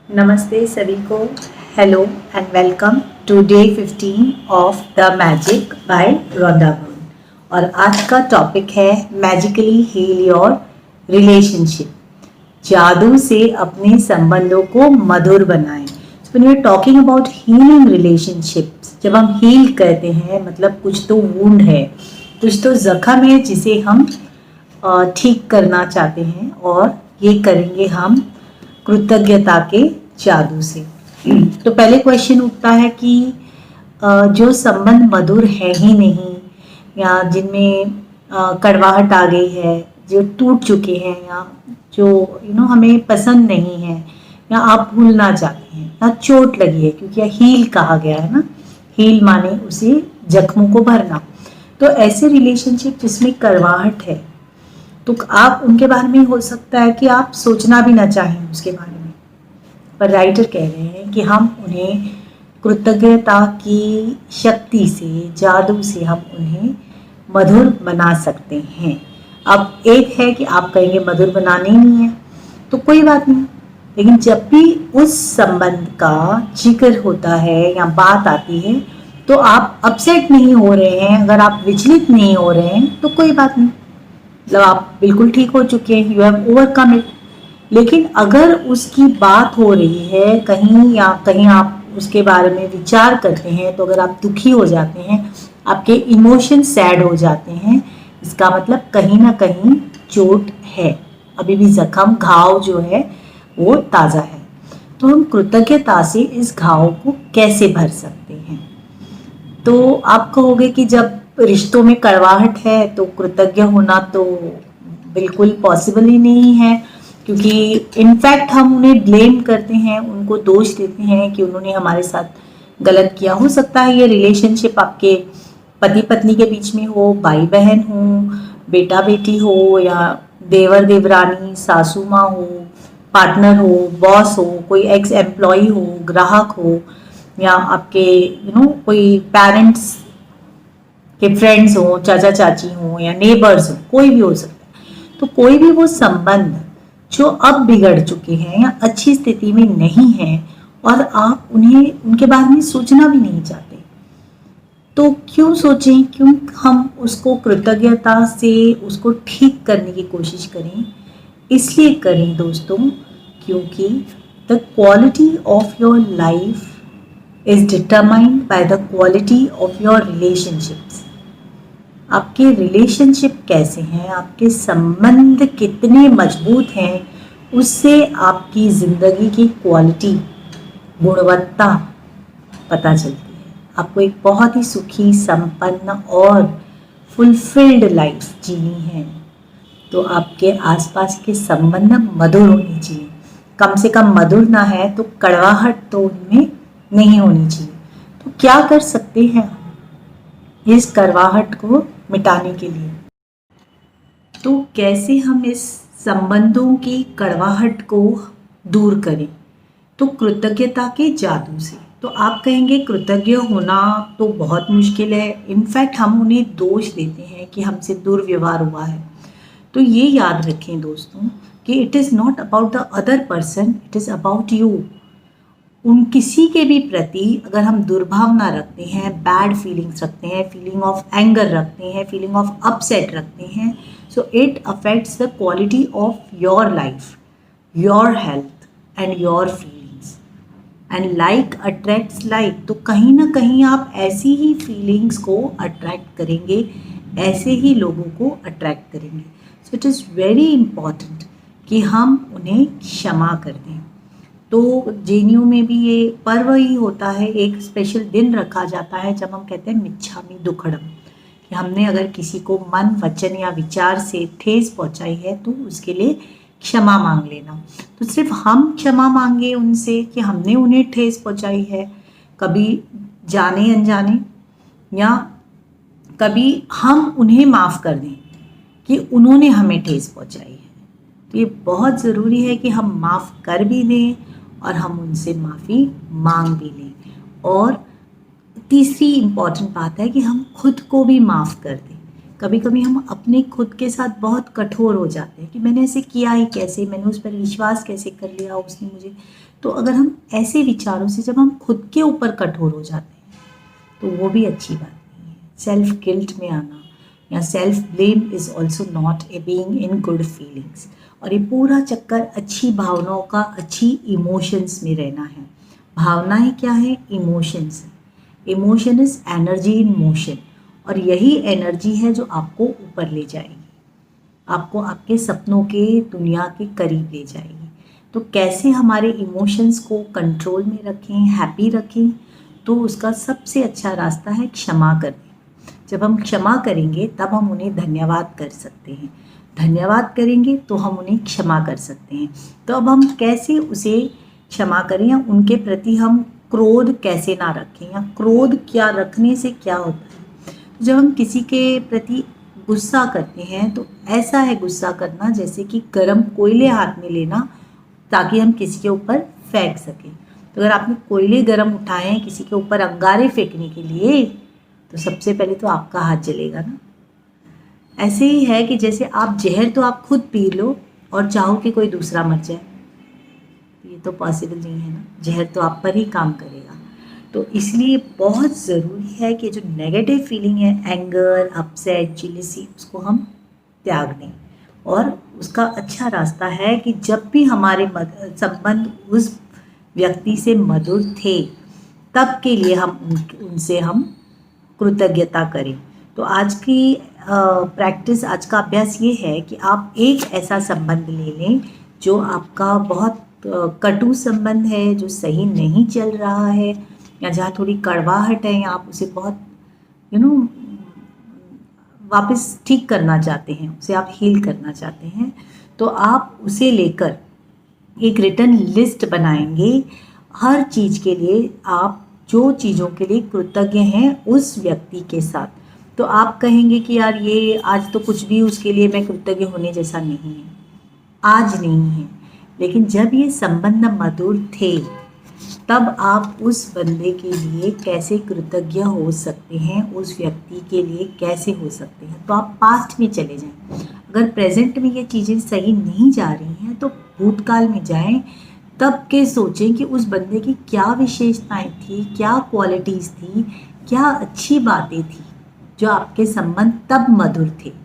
नमस्ते सभी को। Hello and welcome to day 15 of the Magic by Rhonda Byrne. और आज का टॉपिक है मैजिकली हील योर रिलेशनशिप। जादू से अपने संबंधों को मधुर बनाएं। When we are talking about healing relationships, जब हम हील कहते हैं मतलब कुछ तो वुंड है, कुछ तो जख्म है जिसे हम ठीक करना चाहते हैं, और ये करेंगे हम कृतज्ञता के जादू से। तो पहले क्वेश्चन उठता है कि जो संबंध मधुर है ही नहीं, या जिनमें कड़वाहट आ गई है, जो टूट चुके हैं, या जो हमें पसंद नहीं है, या आप भूलना चाहते हैं, या चोट लगी है, क्योंकि हील कहा गया है ना, हील माने उसे जख्मों को भरना। तो ऐसे रिलेशनशिप जिसमें कड़वाहट है, तो आप उनके बारे में हो सकता है कि आप सोचना भी ना चाहें उसके बारे में, पर राइटर कह रहे हैं कि हम उन्हें कृतज्ञता की शक्ति से, जादू से हम उन्हें मधुर बना सकते हैं। अब एक है कि आप कहेंगे मधुर बनाने ही नहीं है, तो कोई बात नहीं, लेकिन जब भी उस संबंध का जिक्र होता है या बात आती है, तो आप अपसेट नहीं हो रहे हैं, अगर आप विचलित नहीं हो रहे हैं, तो कोई बात नहीं, मतलब आप बिल्कुल ठीक हो चुके हैं, यू हैव ओवरकम इट। लेकिन अगर उसकी बात हो रही है कहीं, या कहीं आप उसके बारे में विचार करते हैं, तो अगर आप दुखी हो जाते हैं, आपके इमोशन सैड हो जाते हैं, इसका मतलब कहीं ना कहीं चोट है, अभी भी जख्म, घाव जो है वो ताज़ा है। तो हम कृतज्ञता से इस घाव को कैसे भर सकते हैं? तो आप कहोगे कि जब रिश्तों में कड़वाहट है तो कृतज्ञ होना तो बिल्कुल पॉसिबल ही नहीं है, क्योंकि इनफैक्ट हम उन्हें ब्लेम करते हैं, उनको दोष देते हैं कि उन्होंने हमारे साथ गलत किया। हो सकता है ये रिलेशनशिप आपके पति पत्नी के बीच में हो, भाई बहन हो, बेटा बेटी हो, या देवर देवरानी, सासू माँ हो, पार्टनर हो, बॉस हो, कोई एक्स एम्प्लॉय हो, ग्राहक हो, या आपके कोई पेरेंट्स के फ्रेंड्स हो, चाचा चाची हो, या नेबर्स हो, कोई भी हो सकता है। तो कोई भी वो संबंध जो अब बिगड़ चुके हैं या अच्छी स्थिति में नहीं है, और आप उन्हें उनके बारे में सोचना भी नहीं चाहते, तो क्यों सोचें, क्यों हम उसको कृतज्ञता से उसको ठीक करने की कोशिश करें? इसलिए करें दोस्तों, क्योंकि the quality of your life is determined by the quality of your relationships. आपके रिलेशनशिप कैसे हैं, आपके संबंध कितने मजबूत हैं, उससे आपकी ज़िंदगी की क्वालिटी, गुणवत्ता पता चलती है। आपको एक बहुत ही सुखी, संपन्न और फुलफिल्ड लाइफ जीनी है, तो आपके आसपास के संबंध मधुर होने चाहिए। कम से कम मधुर ना है तो कड़वाहट तो उनमें नहीं होनी चाहिए। तो क्या कर सकते हैं इस कड़वाहट को मिटाने के लिए? तो कैसे हम इस संबंधों की कड़वाहट को दूर करें? तो कृतज्ञता के जादू से। तो आप कहेंगे कृतज्ञ होना तो बहुत मुश्किल है, इनफैक्ट हम उन्हें दोष देते हैं कि हमसे दुर्व्यवहार हुआ है। तो ये याद रखें दोस्तों कि it is not about the other person, it is about you. उन किसी के भी प्रति अगर हम दुर्भावना रखते हैं, बैड फीलिंग्स रखते हैं, फीलिंग ऑफ एंगर रखते हैं, फीलिंग ऑफ अपसेट रखते हैं, so it affects the quality of your life, your health and your feelings. And like attracts like, तो कहीं ना कहीं आप ऐसी ही फीलिंग्स को अट्रैक्ट करेंगे, ऐसे ही लोगों को अट्रैक्ट करेंगे। So it is very important कि हम उन्हें क्षमा कर दें। तो जेएनयू में भी ये पर्व ही होता है, एक स्पेशल दिन रखा जाता है जब हम कहते हैं मिच्छामी दुक्कड़म, कि हमने अगर किसी को मन, वचन या विचार से ठेस पहुंचाई है तो उसके लिए क्षमा मांग लेना। तो सिर्फ हम क्षमा मांगे उनसे कि हमने उन्हें ठेस पहुंचाई है, कभी जाने अनजाने, या कभी हम उन्हें माफ़ कर दें कि उन्होंने हमें ठेस पहुंचाई है। तो ये बहुत ज़रूरी है कि हम माफ़ कर भी दें और हम उनसे माफ़ी मांग भी लें। और तीसरी इम्पॉर्टेंट बात है कि हम खुद को भी माफ़ कर दें। कभी कभी हम अपने खुद के साथ बहुत कठोर हो जाते हैं कि मैंने ऐसे किया ही कैसे, मैंने उस पर विश्वास कैसे कर लिया उसने मुझे। तो अगर हम ऐसे विचारों से जब हम खुद के ऊपर कठोर हो जाते हैं तो वो भी अच्छी बात नहीं है। सेल्फ गिल्ट में आना या self blame is also not a being in good feelings. और ये पूरा चक्कर अच्छी भावनाओं का, अच्छी इमोशंस में रहना है। भावनाएं क्या है? Emotions. Emotion is energy in motion, और यही एनर्जी है जो आपको ऊपर ले जाएगी, आपको आपके सपनों के दुनिया के करीब ले जाएगी। तो कैसे हमारे इमोशंस को कंट्रोल में रखें, हैप्पी रखें? तो उसका सबसे अच्छा रास्ता है क्षमा करना। जब हम क्षमा करेंगे तब हम उन्हें धन्यवाद कर सकते हैं, धन्यवाद करेंगे तो हम उन्हें क्षमा कर सकते हैं। तो अब हम कैसे उसे क्षमा करें, या उनके प्रति हम क्रोध कैसे ना रखें, या क्रोध क्या रखने से क्या होता है? जब हम किसी के प्रति गुस्सा करते हैं तो ऐसा है गुस्सा करना जैसे कि गर्म कोयले हाथ में लेना ताकि हम किसी के ऊपर फेंक सकें। तो अगर आपने कोयले गर्म उठाए हैं किसी के ऊपर अंगारे फेंकने के लिए, तो सबसे पहले तो आपका हाथ जलेगा ना। ऐसे ही है कि जैसे आप जहर तो आप खुद पी लो और चाहो कि कोई दूसरा मर जाए, ये तो पॉसिबल नहीं है ना, जहर तो आप पर ही काम करेगा। तो इसलिए बहुत ज़रूरी है कि जो नेगेटिव फीलिंग है, एंगर, अपसेट, जेलसी, उसको हम त्याग दें। और उसका अच्छा रास्ता है कि जब भी हमारे संबंध उस व्यक्ति से मधुर थे तब के लिए हम उनसे हम कृतज्ञता करें। तो आज की प्रैक्टिस, आज का अभ्यास ये है कि आप एक ऐसा संबंध ले लें जो आपका बहुत कटु संबंध है, जो सही नहीं चल रहा है, या जहाँ थोड़ी कड़वाहट है, या आप उसे बहुत वापस ठीक करना चाहते हैं, उसे आप हील करना चाहते हैं। तो आप उसे लेकर एक रिटर्न लिस्ट बनाएंगे हर चीज़ के लिए, आप जो चीज़ों के लिए कृतज्ञ हैं उस व्यक्ति के साथ। तो आप कहेंगे कि यार ये आज तो कुछ भी उसके लिए मैं कृतज्ञ होने जैसा नहीं है, आज नहीं है। लेकिन जब ये संबंध मधुर थे तब आप उस बंदे के लिए कैसे कृतज्ञ हो सकते हैं, उस व्यक्ति के लिए कैसे हो सकते हैं। तो आप पास्ट में चले जाएं। अगर प्रेजेंट में ये चीज़ें सही नहीं जा रही हैं तो भूतकाल में जाएं, तब के सोचें कि उस बंदे की क्या विशेषताएं थी, क्या क्वालिटीज़ थी, क्या अच्छी बातें थी जो आपके संबंध तब मधुर थे।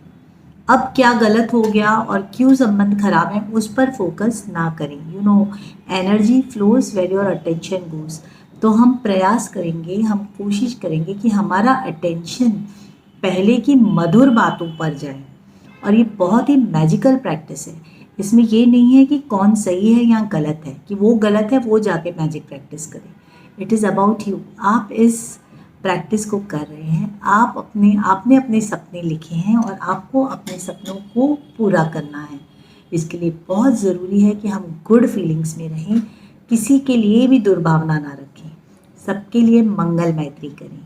अब क्या गलत हो गया और क्यों संबंध खराब है उस पर फोकस ना करें। Energy flows where your attention goes. तो हम प्रयास करेंगे, हम कोशिश करेंगे कि हमारा अटेंशन पहले की मधुर बातों पर जाए। और ये बहुत ही मैजिकल प्रैक्टिस है। इसमें ये नहीं है कि कौन सही है या गलत है, कि वो गलत है वो जाके मैजिक प्रैक्टिस करे। It is about you. आप इस प्रैक्टिस को कर रहे हैं, आपने अपने सपने लिखे हैं और आपको अपने सपनों को पूरा करना है। इसके लिए बहुत ज़रूरी है कि हम गुड फीलिंग्स में रहें, किसी के लिए भी दुर्भावना ना रखें, सबके लिए मंगल मैत्री करें।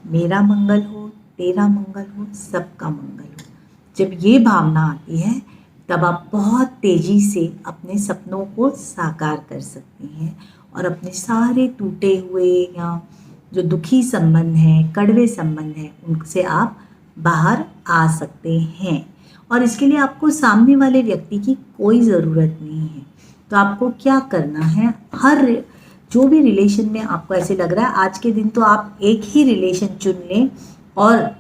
मेरा मंगल हो, तेरा मंगल हो, सबका मंगल हो। जब ये भावना आती है तब आप बहुत तेज़ी से अपने सपनों को साकार कर सकते हैं और अपने सारे टूटे हुए या जो दुखी संबंध हैं, कड़वे संबंध हैं, उनसे आप बाहर आ सकते हैं। और इसके लिए आपको सामने वाले व्यक्ति की कोई ज़रूरत नहीं है। तो आपको क्या करना है, हर जो भी रिलेशन में आपको ऐसे लग रहा है आज के दिन, तो आप एक ही रिलेशन चुन लें और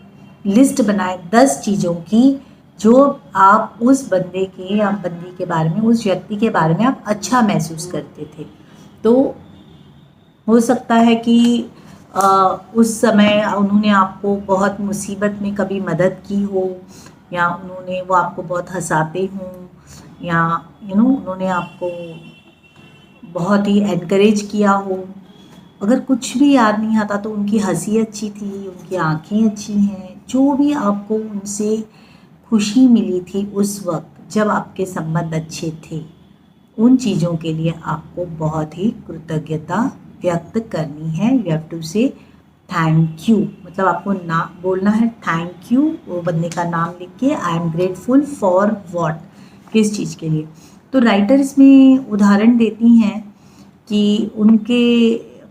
लिस्ट बनाएं 10 चीज़ों की जो आप उस बंदे के या बंदी के बारे में, उस व्यक्ति के बारे में आप अच्छा महसूस करते थे। तो हो सकता है कि उस समय उन्होंने आपको बहुत मुसीबत में कभी मदद की हो, या वो आपको बहुत हंसाते हों, या उन्होंने आपको बहुत ही एनकरेज किया हो। अगर कुछ भी याद नहीं आता तो उनकी हंसी अच्छी थी, उनकी आंखें अच्छी हैं, जो भी आपको उनसे खुशी मिली थी उस वक्त जब आपके संबंध अच्छे थे, उन चीज़ों के लिए आपको बहुत ही कृतज्ञता व्यक्त करनी है। यू हैव टू से थैंक यू, मतलब आपको ना बोलना है थैंक यू, वो बंदे का नाम लिख के आई एम ग्रेटफुल फॉर व्हाट, किस चीज़ के लिए। तो राइटर इसमें उदाहरण देती हैं कि उनके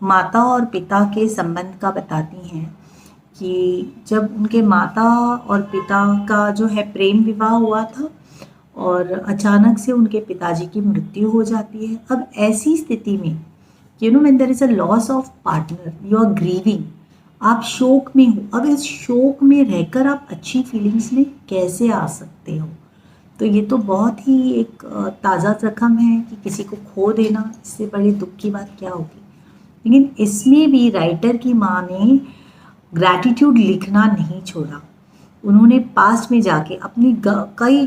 माता और पिता के संबंध का बताती हैं कि जब उनके माता और पिता का जो है प्रेम विवाह हुआ था और अचानक से उनके पिताजी की मृत्यु हो जाती है। अब ऐसी स्थिति में when there is a loss of partner, you are grieving, आप शोक में हो। अब इस शोक में रहकर आप अच्छी फीलिंग्स में कैसे आ सकते हो? तो ये तो बहुत ही एक ताज़ा जख्म है कि किसी को खो देना, इससे बड़ी दुख की बात क्या होगी। लेकिन इसमें भी राइटर की माँ ने ग्रैटिट्यूड लिखना नहीं छोड़ा। उन्होंने पास्ट में जाके अपनी कई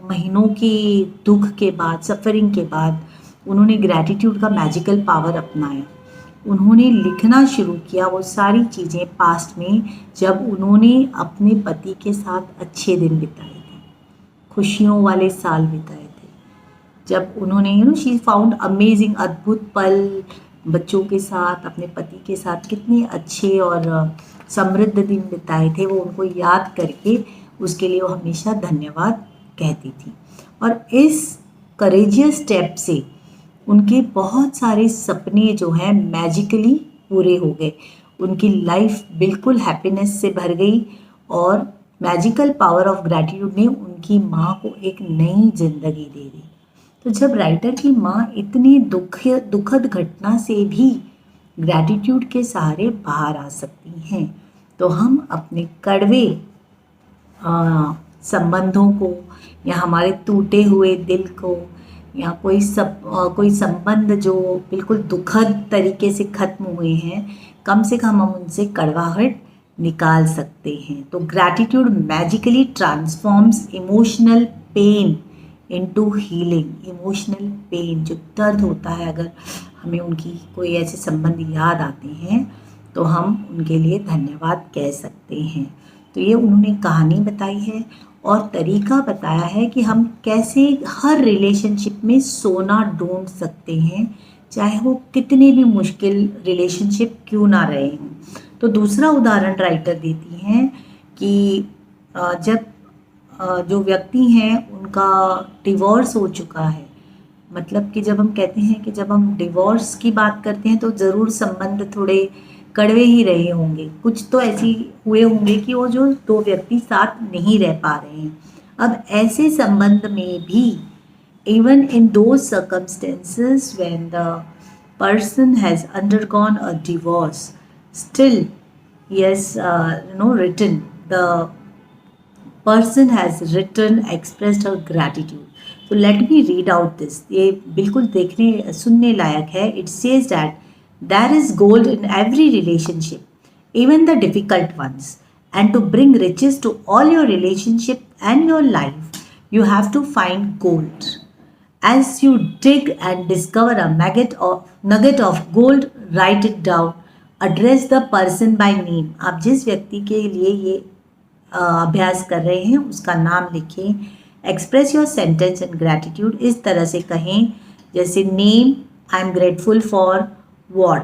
महीनों की दुख के बाद, सफरिंग के बाद, उन्होंने ग्रैटिट्यूड का मैजिकल पावर अपनाया। उन्होंने लिखना शुरू किया वो सारी चीज़ें पास्ट में, जब उन्होंने अपने पति के साथ अच्छे दिन बिताए थे, खुशियों वाले साल बिताए थे, जब उन्होंने शी फाउंड अमेजिंग, अद्भुत पल बच्चों के साथ, अपने पति के साथ कितने अच्छे और समृद्ध दिन बिताए थे, वो उनको याद करके उसके लिए वो हमेशा धन्यवाद कहती थी। और इस करेजियस स्टेप से उनके बहुत सारे सपने जो हैं मैजिकली पूरे हो गए। उनकी लाइफ बिल्कुल हैप्पीनेस से भर गई और मैजिकल पावर ऑफ ग्रैटिट्यूड ने उनकी माँ को एक नई जिंदगी दे दी। तो जब राइटर की माँ इतनी दुखद घटना से भी ग्रैटिट्यूड के सहारे बाहर आ सकती हैं, तो हम अपने कड़वे संबंधों को या हमारे टूटे हुए दिल को या कोई संबंध जो बिल्कुल दुखद तरीके से खत्म हुए हैं, कम से कम हम उनसे कड़वाहट निकाल सकते हैं। तो gratitude magically transforms emotional pain into healing. Emotional pain, जो दर्द होता है, अगर हमें उनकी कोई ऐसे संबंध याद आते हैं तो हम उनके लिए धन्यवाद कह सकते हैं। तो ये उन्होंने कहानी बताई है और तरीका बताया है कि हम कैसे हर रिलेशनशिप में सोना ढूंढ सकते हैं, चाहे वो कितने भी मुश्किल रिलेशनशिप क्यों ना रहे हों। तो दूसरा उदाहरण राइटर देती हैं कि जब जो व्यक्ति हैं उनका डिवोर्स हो चुका है, मतलब कि जब हम कहते हैं कि जब हम डिवोर्स की बात करते हैं तो ज़रूर संबंध थोड़े कड़वे ही रहे होंगे, कुछ तो ऐसे हुए होंगे कि वो जो दो व्यक्ति साथ नहीं रह पा रहे हैं। अब ऐसे संबंध में भी even in those circumstances when the person has undergone a divorce, still yes written, the person has written, expressed her gratitude. So let me read out this. ये बिल्कुल देखने सुनने लायक है. It says that there is gold in every relationship, even the difficult ones. And to bring riches to all your relationship and your life, you have to find gold. As you dig and discover a nugget of gold, write it down. Address the person by name. आप जिस व्यक्ति के लिए ये अभ्यास कर रहे हैं उसका नाम लिखें. Express your sentence and gratitude. इस तरह से कहें जैसे name, I am grateful for what,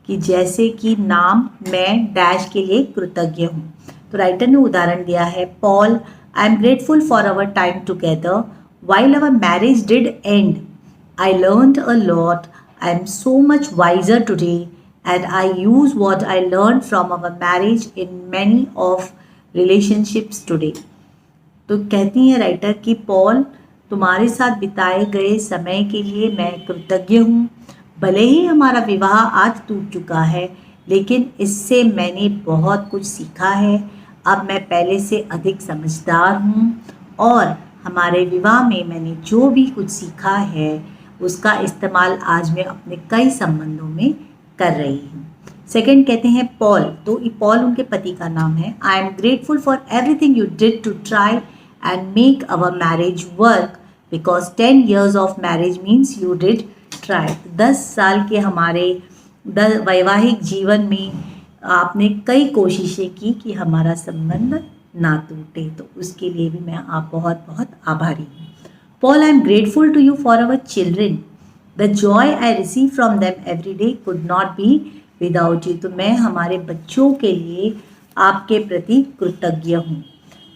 कि जैसे कि नाम, मैं डैश के लिए कृतज्ञ हूँ. तो राइटर ने उदाहरण दिया है, Paul, I am grateful for our time together. While our marriage did end, I learned a lot. I am so much wiser today and I use what I learned from our marriage in many of relationships today. तो कहती हैं writer कि Paul, तुम्हारे साथ बिताए गए समय के लिए मैं कृतज्ञ हूँ. भले ही हमारा विवाह आज टूट चुका है, लेकिन इससे मैंने बहुत कुछ सीखा है. अब मैं पहले से अधिक समझदार हूँ और हमारे विवाह में मैंने जो भी कुछ सीखा है उसका इस्तेमाल आज मैं अपने कई संबंधों में कर रही हूँ. सेकेंड कहते हैं पॉल, तो पॉल उनके पति का नाम है. I am grateful for everything you did to try and make our marriage work, because 10 years of marriage means you did try. 10 साल के हमारे वैवाहिक जीवन में आपने कई कोशिशें की कि हमारा संबंध ना टूटे, तो उसके लिए भी मैं आप बहुत बहुत आभारी हूँ. Paul, I am grateful to you for our children. The joy I receive from them every day could not be without you. तो मैं हमारे बच्चों के लिए आपके प्रति कृतज्ञ हूँ.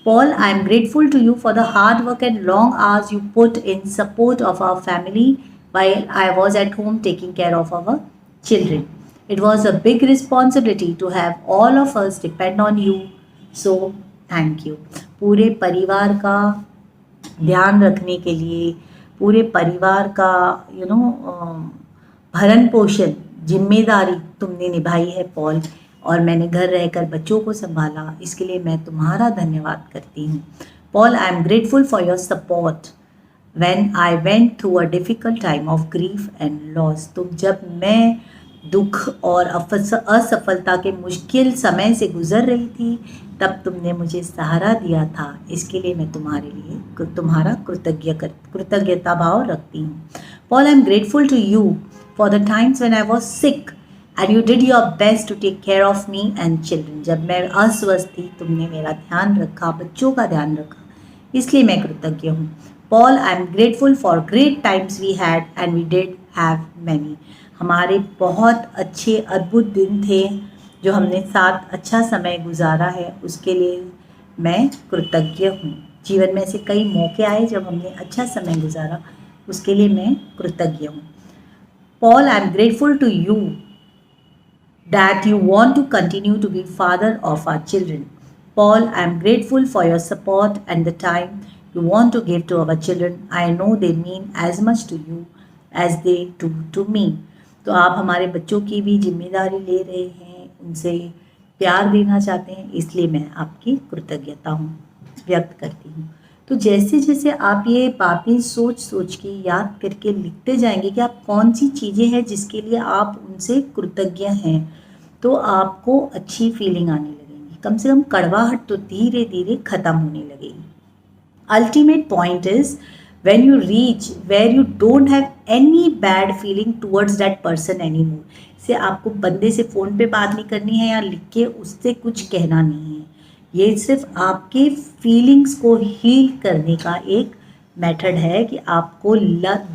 Paul, I am grateful to you for the hard work and long hours you put in support of our family while I was at home taking care of our children. It was a big responsibility to have all of us depend on you. So thank you. पूरे परिवार का ध्यान रखने के लिए, पूरे परिवार का भरण पोषण जिम्मेदारी तुमने निभाई है पॉल, और मैंने घर रहकर बच्चों को संभाला, इसके लिए मैं तुम्हारा धन्यवाद करती हूँ। Paul, I am grateful for your support when I went through a difficult time of grief and loss. तो जब मैं दुख और असफलता के मुश्किल समय से गुजर रही थी, तब तुमने मुझे सहारा दिया था। इसके लिए मैं तुम्हारे लिए तुम्हारा कृतज्ञता भाव रखती हूँ। Paul, I am grateful to you for the times when I was sick and you did your best to take care of me and children. जब मैं अस्वस्थ थी, तुमने मेरा ध्यान रखा, बच्चों का ध्यान रखा, इसलिए मैं कृतज्ञ हूँ। Paul, I am grateful for great times we had and we did have many. हमारे बहुत अच्छे अद्भुत दिन थे जो हमने साथ अच्छा समय गुजारा है, उसके लिए मैं कृतज्ञ हूँ। जीवन में ऐसे कई मौके आए जब हमने अच्छा समय गुजारा, उसके लिए मैं कृतज्ञ हूँ। Paul, I am grateful to you that you want to continue to be father of our children. Paul, I am grateful for your support and the time you want to give to our children. I know they mean as much to you as they do to me. तो आप हमारे बच्चों की भी जिम्मेदारी ले रहे हैं, उनसे प्यार देना चाहते हैं, इसलिए मैं आपकी कृतज्ञता व्यक्त करती हूँ। तो जैसे जैसे आप ये बातें सोच सोच के याद करके लिखते जाएंगे कि आप कौन सी चीज़ें हैं जिसके लिए आप उनसे कृतज्ञ हैं, तो आपको अच्छी फीलिंग आने लगेगी। कम से कम कड़वाहट तो धीरे धीरे ख़त्म होने लगेगी। Ultimate point is when you reach where you don't have any bad feeling towards that person anymore. से आपको बंदे से फ़ोन पे बात नहीं करनी है या लिख के उससे कुछ कहना नहीं है, ये सिर्फ आपके फीलिंग्स को हील करने का एक मेथड है कि आपको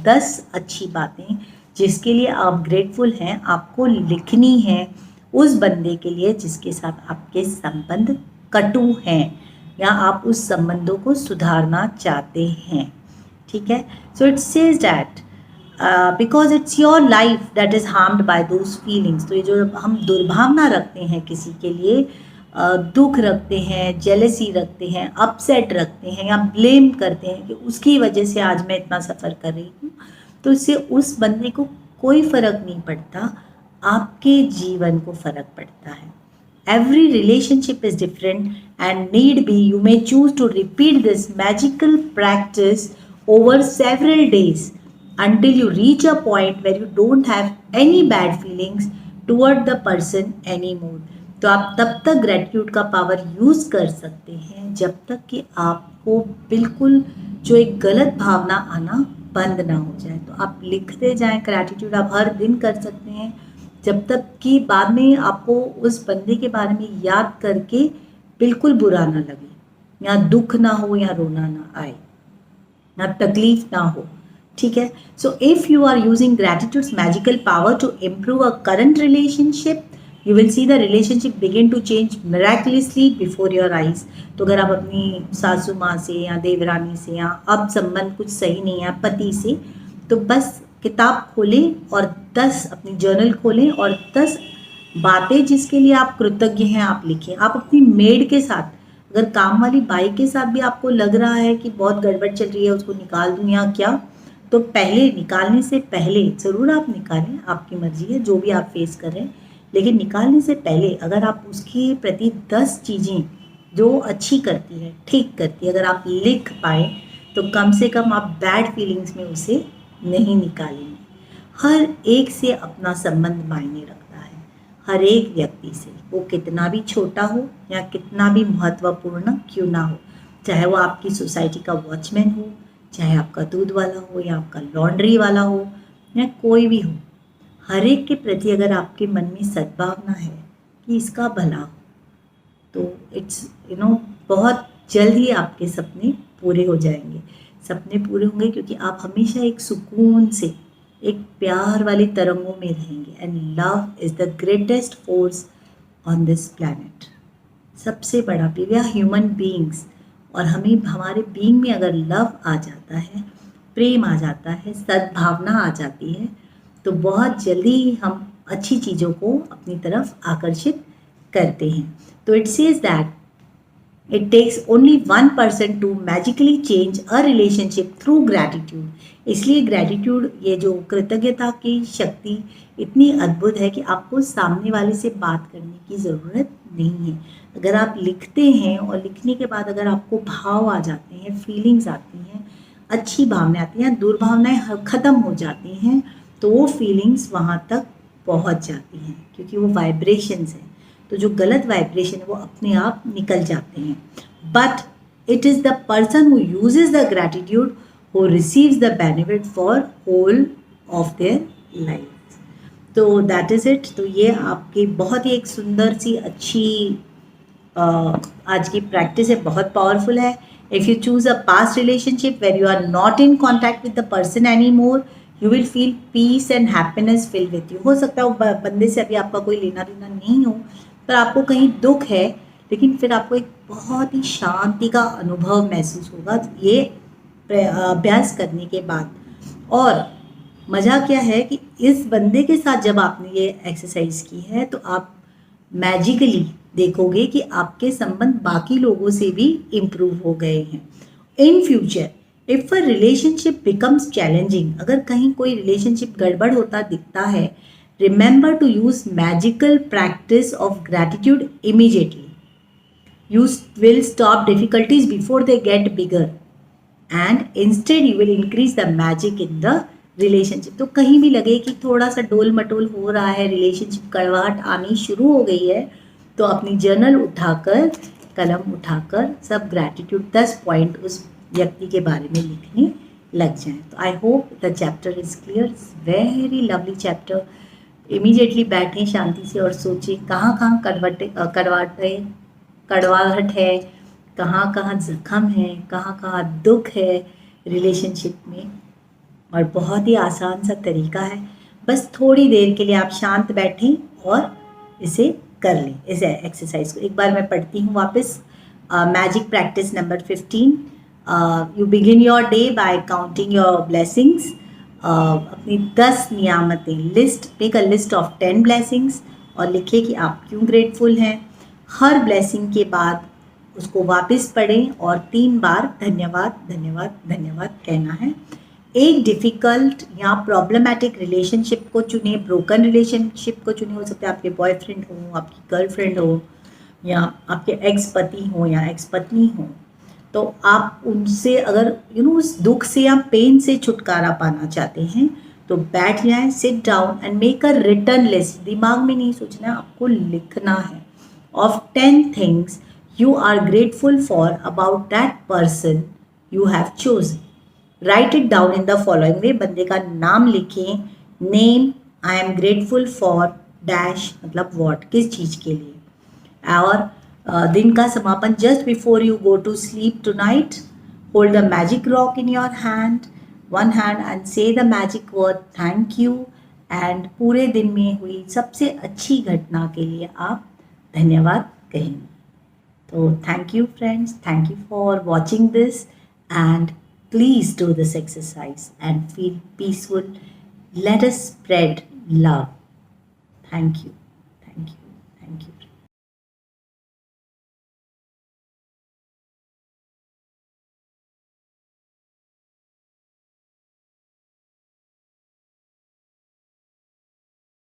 10 अच्छी बातें जिसके लिए आप ग्रेटफुल हैं आपको लिखनी है उस बंदे के लिए जिसके साथ आपके संबंध कटु हैं या आप उस संबंधों को सुधारना चाहते हैं। ठीक है, so it says that because it's your life that is harmed by those feelings. तो ये जो हम दुर्भावना रखते हैं किसी के लिए, दुख रखते हैं, जेलसी रखते हैं, अपसेट रखते हैं या ब्लेम करते हैं कि उसकी वजह से आज मैं इतना सफ़र कर रही हूँ, तो इससे उस बंदे को कोई फ़र्क नहीं पड़ता, आपके जीवन को फ़र्क पड़ता है। Every relationship is different and need be you may choose to repeat this magical practice over several days until you reach a point where you don't have any bad feelings toward the person anymore. तो आप तब तक gratitude का power use कर सकते हैं जब तक कि आपको बिल्कुल जो एक गलत भावना आना बंद ना हो जाए। तो आप लिखते जाएं, ग्रेटिट्यूड आप हर दिन कर सकते हैं जब तक कि बाद में आपको उस बंदे के बारे में याद करके बिल्कुल बुरा ना लगे या दुख ना हो या रोना ना आए या तकलीफ ना हो। ठीक है, so if you are using gratitude's magical power to improve a current relationship you will see the relationship begin to change miraculously before your eyes. तो अगर आप अपनी सासू माँ से या देवरानी से या अब संबंध कुछ सही नहीं है पति से, तो बस किताब खोलें और 10 अपनी जर्नल खोलें और 10 बातें जिसके लिए आप कृतज्ञ हैं आप लिखें। आप अपनी मेड के साथ, अगर काम वाली बाई के साथ भी आपको लग रहा है कि बहुत गड़बड़ चल रही है, उसको निकाल दूँ या क्या, तो पहले निकालने से पहले ज़रूर आप निकालें, आपकी मर्जी है जो भी आप फेस कर रहे हैं, लेकिन निकालने से पहले अगर आप उसके प्रति 10 चीज़ें जो अच्छी करती है, ठीक करती है, अगर आप लिख पाए तो कम से कम आप बैड फीलिंग्स में उसे नहीं निकालेंगे। हर एक से अपना संबंध मायने रखता है, हर एक व्यक्ति से, वो कितना भी छोटा हो या कितना भी महत्वपूर्ण क्यों ना हो, चाहे वो आपकी सोसाइटी का वॉचमैन हो, चाहे आपका दूध वाला हो या आपका लॉन्ड्री वाला हो या कोई भी हो, हर एक के प्रति अगर आपके मन में सद्भावना है कि इसका भला हो, तो इट्स बहुत जल्द ही आपके सपने पूरे हो जाएंगे। सपने पूरे होंगे क्योंकि आप हमेशा एक सुकून से, एक प्यार वाली तरंगों में रहेंगे। And love is the greatest force on this planet. सबसे बड़ा वी आर ह्यूमन बीइंग्स, और हमें हमारे बीइंग में अगर लव आ जाता है, प्रेम आ जाता है, सद्भावना आ जाती है, तो बहुत जल्दी ही हम अच्छी चीज़ों को अपनी तरफ आकर्षित करते हैं। तो it says that it takes only 1% to magically change a relationship through gratitude. इसलिए ग्रैटिट्यूड, ये जो कृतज्ञता की शक्ति इतनी अद्भुत है कि आपको सामने वाले से बात करने की ज़रूरत नहीं है। अगर आप लिखते हैं और लिखने के बाद अगर आपको भाव आ जाते हैं, फीलिंग्स आती हैं, अच्छी भावनाएं आती हैं, दुर्भावनाएं ख़त्म हो जाती हैं, तो वो फीलिंग्स वहाँ तक पहुँच जाती हैं क्योंकि वो वाइब्रेशंस हैं। तो जो गलत वाइब्रेशन है वो अपने आप निकल जाते हैं। But it is the person who uses the gratitude who receives the benefit for whole of their life. तो दैट इज़ इट। तो ये आपकी बहुत ही एक सुंदर सी अच्छी आज की प्रैक्टिस है, बहुत पावरफुल है। If you choose a past relationship where you are not in contact with the person any more, you will feel peace and happiness fill with you. हो सकता है वो बंदे से अभी आपका कोई लेना देना नहीं हो, पर आपको कहीं दुख है, लेकिन फिर आपको एक बहुत ही शांति का अनुभव महसूस होगा ये अभ्यास करने के बाद। और मज़ा क्या है कि इस बंदे के साथ जब आपने ये एक्सरसाइज की है तो आप मैजिकली देखोगे कि आपके संबंध बाकी लोगों से भी इम्प्रूव हो गए हैं। In future if a relationship becomes challenging, अगर कहीं कोई रिलेशनशिप गड़बड़ होता दिखता है, remember to use magical practice of gratitude immediately. You will stop difficulties before they get bigger and instead you will increase the magic in the relationship. तो कहीं भी लगे कि थोड़ा सा डोल मटोल हो रहा है, रिलेशनशिप कड़वाहट आनी शुरू हो गई है, तो अपनी जर्नल उठाकर, कलम उठाकर सब ग्रैटिट्यूड 10 पॉइंट उस व्यक्ति के बारे में लिखने लग जाएं। तो I hope the chapter is clear, very lovely chapter. Immediately बैठें शांति से और सोचें कहाँ कहाँ कड़वाहट है, कहाँ कहाँ जख्म है, कहाँ कहाँ दुख है रिलेशनशिप में। और बहुत ही आसान सा तरीका है, बस थोड़ी देर के लिए आप शांत बैठें और इसे कर लें, इस एक्सरसाइज को। एक बार मैं पढ़ती हूँ वापस। Magic practice number 15। You begin your day bye counting your blessings. अपनी 10 नियामतें, make a list of 10 blessings और लिखें कि आप क्यों ग्रेटफुल हैं। हर ब्लेसिंग के बाद उसको वापस पढ़ें और 3 बार धन्यवाद धन्यवाद धन्यवाद कहना है। एक डिफ़िकल्ट या प्रॉब्लमैटिक रिलेशनशिप को चुने, ब्रोकन रिलेशनशिप को चुने। हो सकता है आपके बॉयफ्रेंड हो, आपकी गर्लफ्रेंड हो, या आपके एक्स पति हो या एक्स पत्नी हो। तो आप उनसे अगर उस दुख से या पेन से छुटकारा पाना चाहते हैं तो बैठ जाएं, sit down and make a written list. दिमाग में नहीं सोचना, आपको लिखना है, of 10 things you are grateful for about that person you have chosen. Write it down in the following way. बंदे का नाम लिखें, name, I am grateful for dash, मतलब व्हाट, किस चीज़ के लिए। और दिन का समापन, just before you go to sleep tonight, hold a magic rock in your hand, one hand, and say the magic word thank you. And पूरे दिन में हुई सबसे अच्छी घटना के लिए आप धन्यवाद कहेंगे। तो thank you friends, thank you for watching this and please do this exercise and feel peaceful. Let us spread love. Thank you.